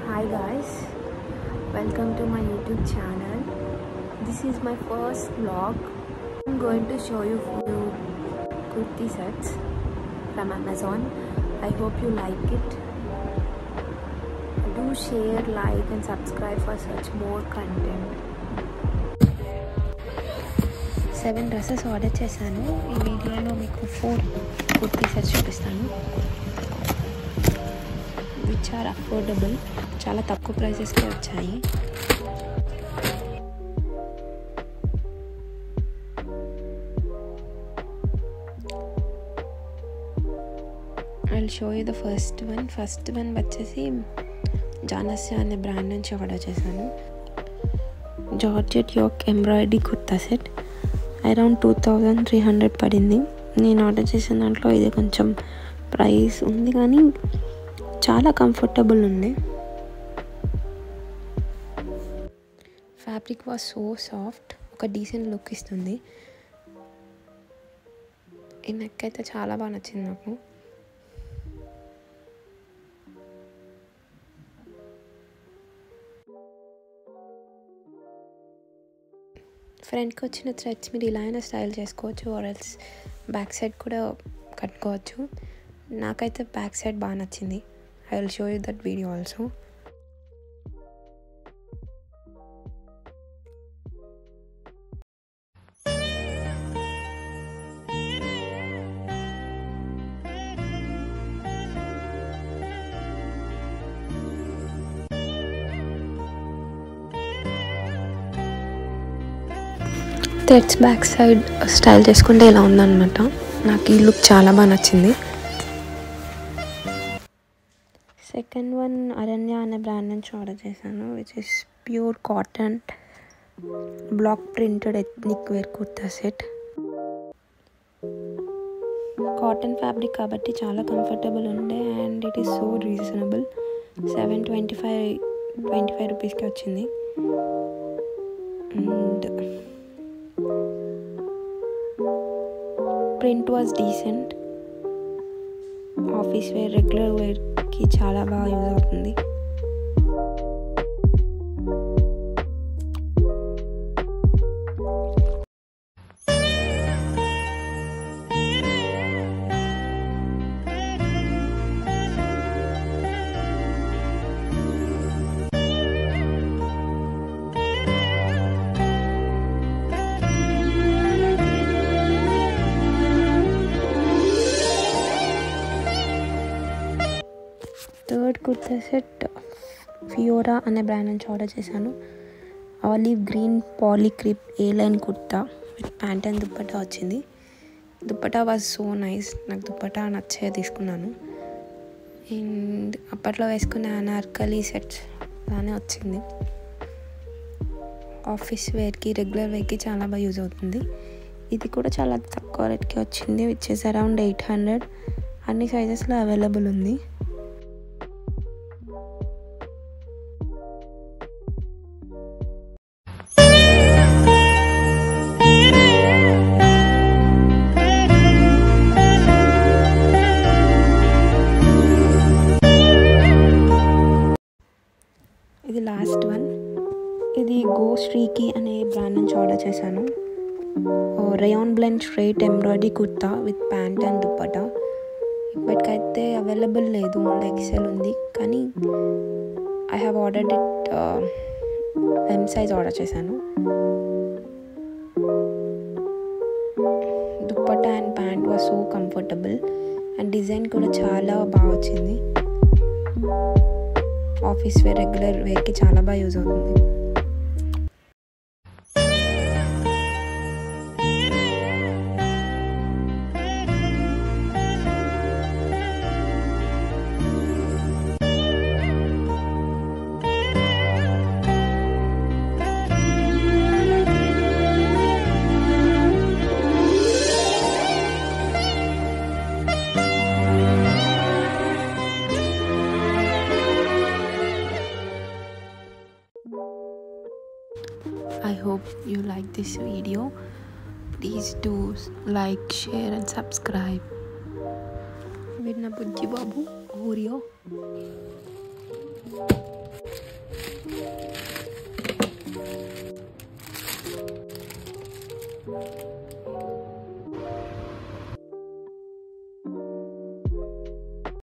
Hi guys, welcome to my YouTube channel. This is my first vlog. I'm going to show you few kurti sets from Amazon. I hope you like it. Do share, like and subscribe for such more content. 7 dresses order చేశాను. ఈ వీడియోలో మీకు 4 kurti sets చూపిస్తాను. Which are affordable, చాలా తక్కువ ప్రైసెస్కి వచ్చాయి. I'll show you the first one వచ్చేసి జానస్య అనే బ్రాండ్ నుంచి ఆర్డర్ చేశాను. Georgette yoke embroidery kurta set around 2300 పడింది. నేను ఆర్డర్ చేసిన దాంట్లో ఇది కొంచెం ప్రైస్ ఉంది కానీ చాలా కంఫర్టబుల్ ఉంది. ఫ్యాబ్రిక్ వాజ్ సో సాఫ్ట్, ఒక డీసెంట్ లుక్ ఇస్తుంది. ఈ నెక్ అయితే చాలా బాగా నచ్చింది నాకు. ఫ్రంట్కి వచ్చిన థ్రెడ్స్ మీరు ఇలా అయినా స్టైల్ చేసుకోవచ్చు, ఆర్ ఎల్స్ బ్యాక్ సైడ్ కూడా కట్టుకోవచ్చు. నాకైతే బ్యాక్ సైడ్ బాగా నచ్చింది. I will show you that video also. Threads back side style చేసుకుంటే ఇలా ఉందన్నమాట. నాకు ఈ లుక్ చాలా బాగా నచ్చింది. సెకండ్ వన్ అరణ్య అనే బ్రాండ్ నుంచి ఆర్డర్ చేశాను. Which is pure cotton block printed ethnic wear kurta set. Cotton fabric కాబట్టి చాలా కంఫర్టబుల్ ఉండే and it is so reasonable. 725 రూపీస్కి వచ్చింది. And print was decent. Office wear, regular వేర్కి చాలా బాగా యూజ్ అవుతుంది. థర్డ్ కుర్తా సెట్ ఫియోరా అనే బ్రాండ్ నుంచి ఆర్డర్ చేశాను. Olive green polycrepe A line kurta with pant and dupatta వచ్చింది. Dupatta was so nice. నాకు దుప్పటా నచ్చే తీసుకున్నాను. అండ్ అప్పట్లో వేసుకునే అనార్కలి సెట్స్ అలానే వచ్చింది. ఆఫీస్ వేర్కి, రెగ్యులర్ వేర్కి చాలా బాగా యూజ్ అవుతుంది. ఇది కూడా చాలా తక్కువ రేట్కి వచ్చింది. Which is around 800. అన్ని సైజెస్లో అవైలబుల్ ఉంది. ఇది లాస్ట్ వన్. ఇది గో శ్రీకి అనే బ్రాండ్ నుంచి ఆర్డర్ చేశాను. Rayon blend straight embroidery kurta with pant and dupatta. ఇప్పటికైతే అవైలబుల్ లేదు, ఓన్లీ ఎక్సెల్ ఉంది. కానీ I have ordered it M size order చేశాను. Dupatta and pant was so comfortable and design కూడా చాలా బాగా వచ్చింది. ఆఫీస్ వేర్, రెగ్యులర్ వేర్కి చాలా బాగా యూజ్ అవుతుంది. I hope you like this video. Please do like, share and subscribe. Virna Bujji Babu Oreo.